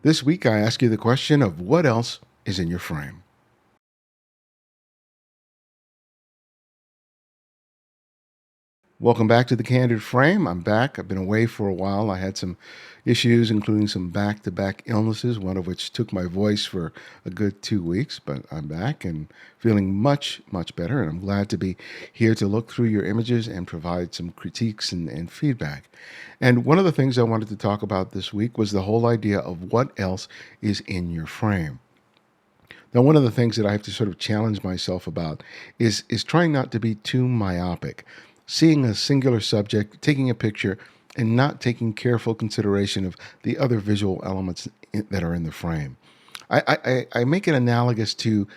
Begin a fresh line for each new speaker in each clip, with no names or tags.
This week, I ask you the question of what else is in your frame. Welcome back to the Candid Frame. I'm back. I've been away for a while. I had some issues, including some back to back illnesses, one of which took my voice for a good 2 weeks, but I'm back and feeling much, much better. And I'm glad to be here to look through your images and provide some critiques and feedback. And one of the things I wanted to talk about this week was the whole idea of what else is in your frame. Now, one of the things that I have to sort of challenge myself about is trying not to be too myopic, seeing a singular subject, taking a picture, and not taking careful consideration of the other visual elements that are in the frame. I make it analogous to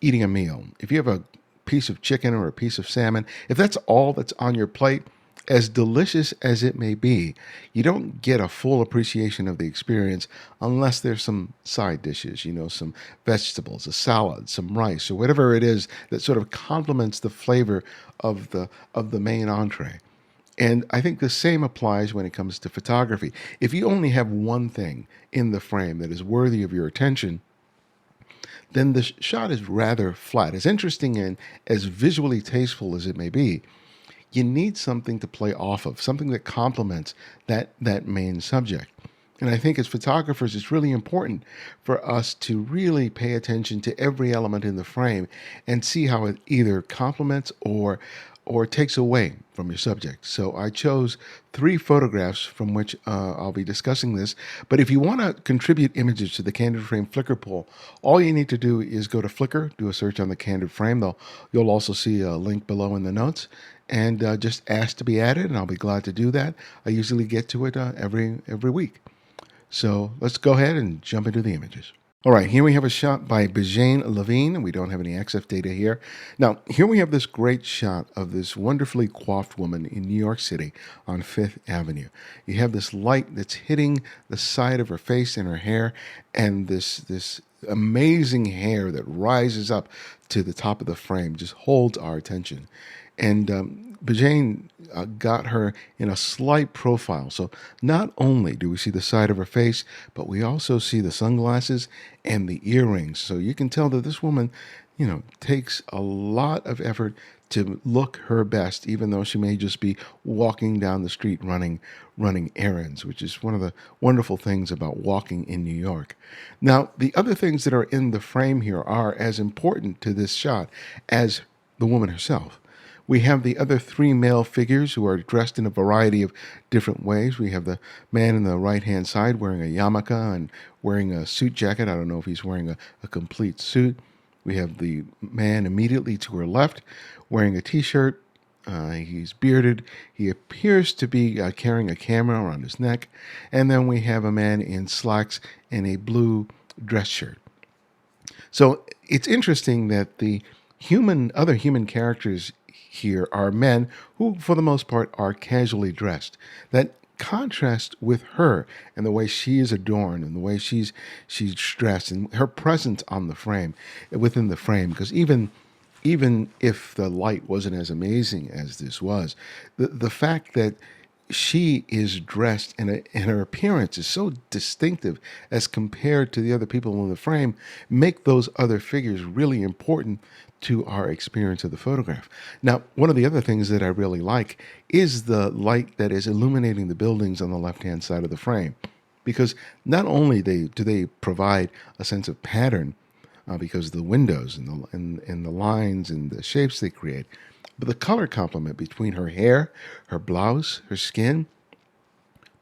eating a meal. If you have a piece of chicken or a piece of salmon, if that's all that's on your plate, as delicious as it may be, you don't get a full appreciation of the experience unless there's some side dishes, some vegetables, a salad, some rice, or whatever it is that sort of complements the flavor of the main entree. And I think the same applies when it comes to photography. If you only have one thing in the frame that is worthy of your attention, then the shot is rather flat. As interesting and as visually tasteful as it may be, you need something to play off of, something that complements that main subject. And I think as photographers, it's really important for us to really pay attention to every element in the frame and see how it either complements or takes away from your subject. So I chose 3 photographs from which I'll be discussing this. But if you want to contribute images to the Candid Frame Flickr poll, all you need to do is go to Flickr, do a search on the Candid Frame. You'll also see a link below in the notes, and just ask to be added, and I'll be glad to do that. I usually get to it every week. So let's go ahead and jump into the images. All right, here we have a shot by Bjane Levine. We don't have any XF data here. Now, here we have this great shot of this wonderfully coiffed woman in New York City on Fifth Avenue. You have this light that's hitting the side of her face and her hair, and this amazing hair that rises up to the top of the frame just holds our attention. And Bejane got her in a slight profile. So not only do we see the side of her face, but we also see the sunglasses and the earrings. So you can tell that this woman, takes a lot of effort to look her best, even though she may just be walking down the street running errands, which is one of the wonderful things about walking in New York. Now, the other things that are in the frame here are as important to this shot as the woman herself. We have the other 3 male figures who are dressed in a variety of different ways. We have the man in the right-hand side wearing a yarmulke and wearing a suit jacket. I don't know if he's wearing a complete suit. We have the man immediately to her left wearing a T-shirt. He's bearded. He appears to be carrying a camera around his neck. And then we have a man in slacks and a blue dress shirt. So it's interesting that the other human characters here are men who, for the most part, are casually dressed. That contrast with her and the way she is adorned and the way she's dressed and her presence on the frame, within the frame, because even if the light wasn't as amazing as this was, the fact that she is dressed and her appearance is so distinctive as compared to the other people in the frame make those other figures really important to our experience of the photograph. Now, one of the other things that I really like is the light that is illuminating the buildings on the left-hand side of the frame, because not only do they provide a sense of pattern because of the windows and the lines and the shapes they create, but the color complement between her hair, her blouse, her skin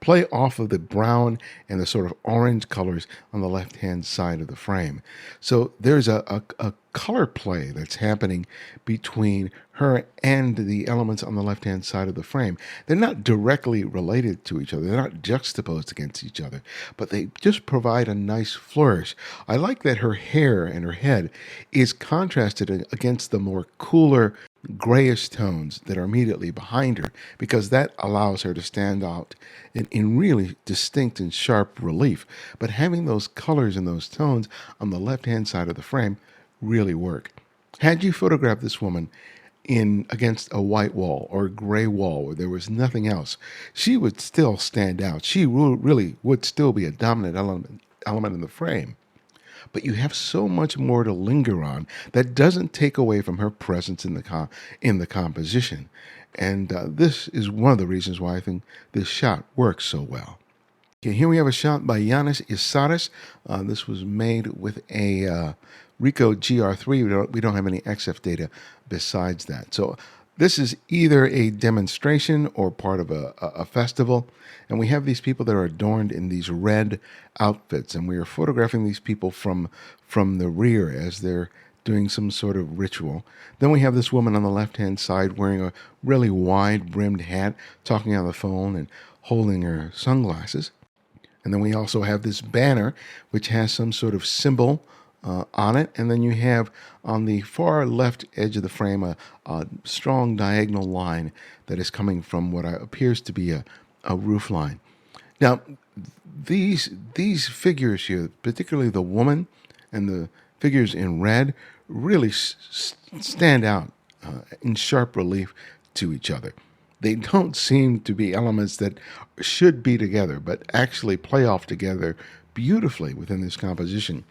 play off of the brown and the sort of orange colors on the left-hand side of the frame. So there's a color play that's happening between her and the elements on the left-hand side of the frame. They're not directly related to each other. They're not juxtaposed against each other, but they just provide a nice flourish. I like that her hair and her head is contrasted against the more cooler grayish tones that are immediately behind her, because that allows her to stand out in really distinct and sharp relief. But having those colors and those tones on the left-hand side of the frame really work. Had you photographed this woman in against a white wall or a gray wall where there was nothing else, she would still stand out. She really would still be a dominant element in the frame. But you have so much more to linger on that doesn't take away from her presence in the composition. And this is one of the reasons why I think this shot works so well. Okay, here we have a shot by Yiannis Yiasaris. This was made with a Ricoh GR3. We don't have any XF data besides that. So this is either a demonstration or part of a festival. And we have these people that are adorned in these red outfits. And we are photographing these people from the rear as they're doing some sort of ritual. Then we have this woman on the left-hand side wearing a really wide-brimmed hat, talking on the phone and holding her sunglasses. And then we also have this banner, which has some sort of symbol on it. And then you have on the far left edge of the frame a strong diagonal line that is coming from what appears to be a roof line. Now, these figures here, particularly the woman and the figures in red, really stand out in sharp relief to each other. They don't seem to be elements that should be together, but actually play off together beautifully within this composition.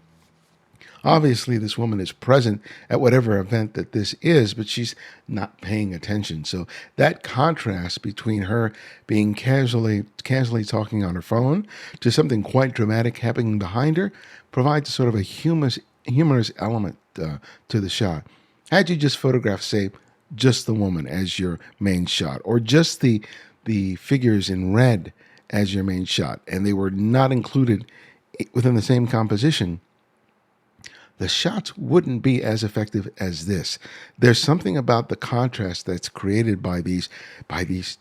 Obviously, this woman is present at whatever event that this is, but she's not paying attention. So that contrast between her being casually talking on her phone to something quite dramatic happening behind her provides sort of a humorous element to the shot. Had you just photographed, say, just the woman as your main shot, or just the figures in red as your main shot, and they were not included within the same composition, the shots wouldn't be as effective as this. There's something about the contrast that's created by these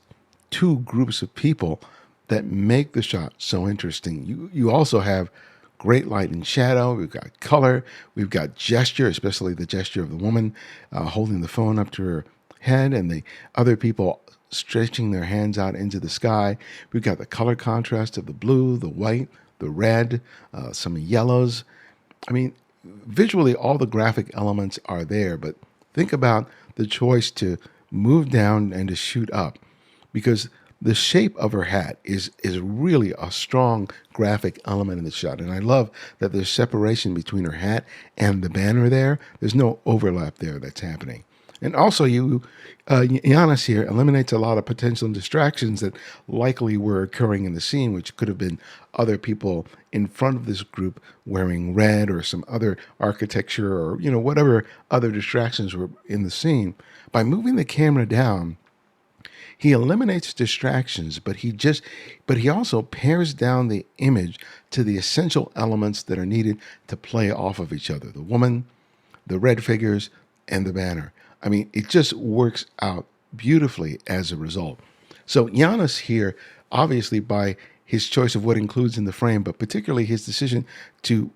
two groups of people that make the shot so interesting. You also have great light and shadow. We've got color. We've got gesture, especially the gesture of the woman holding the phone up to her head and the other people stretching their hands out into the sky. We've got the color contrast of the blue, the white, the red, some yellows. I mean, visually, all the graphic elements are there, but think about the choice to move down and to shoot up, because the shape of her hat is really a strong graphic element in the shot. And I love that there's separation between her hat and the banner there. There's no overlap there that's happening. And also, Yiannis here eliminates a lot of potential distractions that likely were occurring in the scene, which could have been other people in front of this group wearing red or some other architecture or, whatever other distractions were in the scene. By moving the camera down, he eliminates distractions, but he also pares down the image to the essential elements that are needed to play off of each other. The woman, the red figures, and the banner. I mean, it just works out beautifully as a result. So Yiannis here, obviously by his choice of what includes in the frame, but particularly his decision to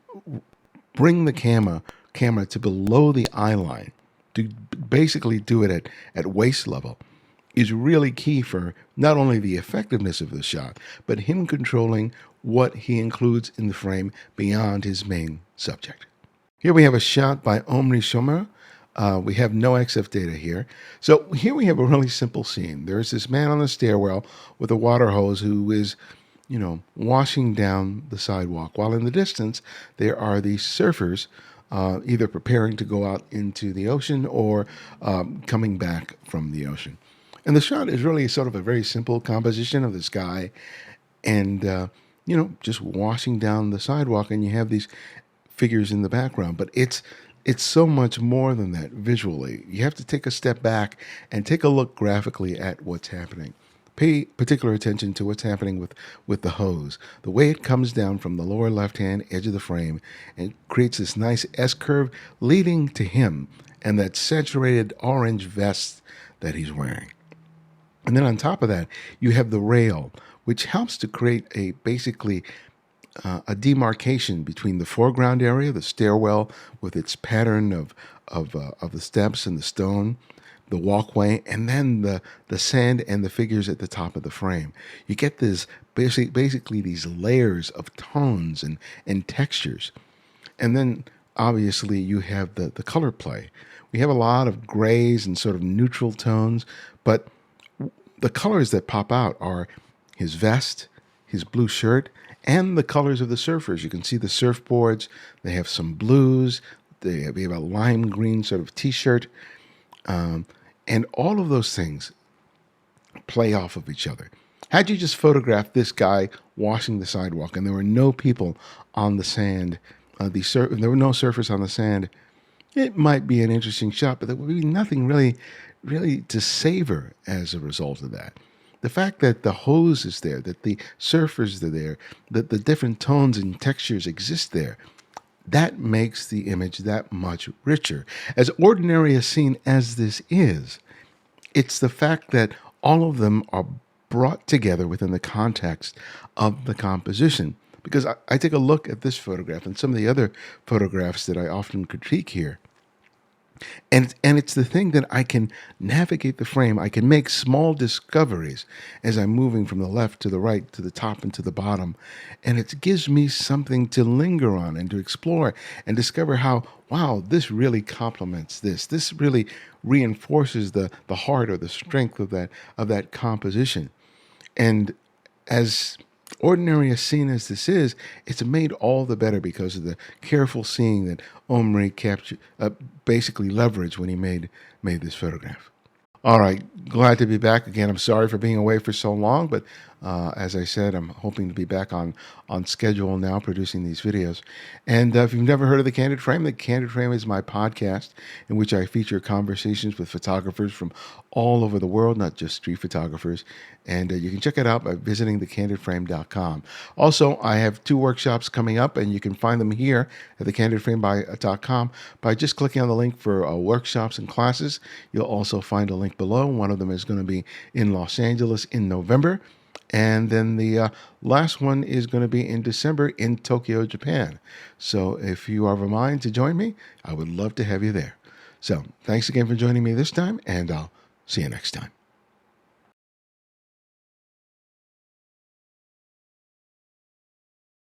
bring the camera to below the eye line, to basically do it at waist level, is really key for not only the effectiveness of the shot, but him controlling what he includes in the frame beyond his main subject. Here we have a shot by Omri Shomer. We have no XF data here. So here we have a really simple scene. There's this man on the stairwell with a water hose who is, washing down the sidewalk, while in the distance there are these surfers either preparing to go out into the ocean or coming back from the ocean. And the shot is really sort of a very simple composition of this guy and, just washing down the sidewalk, and you have these figures in the background. But it's so much more than that visually. You have to take a step back and take a look graphically at what's happening. Pay particular attention to what's happening with the hose. The way it comes down from the lower left-hand edge of the frame and creates this nice S-curve leading to him and that saturated orange vest that he's wearing. And then on top of that, you have the rail, which helps to create basically a demarcation between the foreground area, the stairwell with its pattern of the steps and the stone, the walkway, and then the sand and the figures at the top of the frame. You get this basically these layers of tones and textures. And then obviously you have the color play. We have a lot of grays and sort of neutral tones, but the colors that pop out are his vest, his blue shirt, and the colors of the surfers. You can see the surfboards. They have some blues. We have a lime green sort of T-shirt. And all of those things play off of each other. Had you just photographed this guy washing the sidewalk and there were no people on the sand, there were no surfers on the sand, it might be an interesting shot, but there would be nothing really to savor as a result of that. The fact that the hose is there, that the surfers are there, that the different tones and textures exist there, that makes the image that much richer. As ordinary a scene as this is, it's the fact that all of them are brought together within the context of the composition. Because I take a look at this photograph and some of the other photographs that I often critique here, and it's the thing that I can navigate the frame. I can make small discoveries as I'm moving from the left to the right, to the top and to the bottom. And it gives me something to linger on and to explore and discover how, wow, this really complements this. This really reinforces the heart or the strength of that composition. And as ordinary a scene as this is, it's made all the better because of the careful seeing that Omri basically leveraged when he made this photograph. All right, glad to be back again. I'm sorry for being away for so long, but as I said, I'm hoping to be back on schedule now, producing these videos. And if you've never heard of the Candid Frame is my podcast in which I feature conversations with photographers from all over the world, not just street photographers. And you can check it out by visiting thecandidframe.com. Also, I have 2 workshops coming up, and you can find them here at thecandidframe.com by just clicking on the link for workshops and classes. You'll also find a link below. One of them is going to be in Los Angeles in November. And then the last one is going to be in December in Tokyo, Japan. So if you are of a mind to join me, I would love to have you there. So thanks again for joining me this time, and I'll see you next time.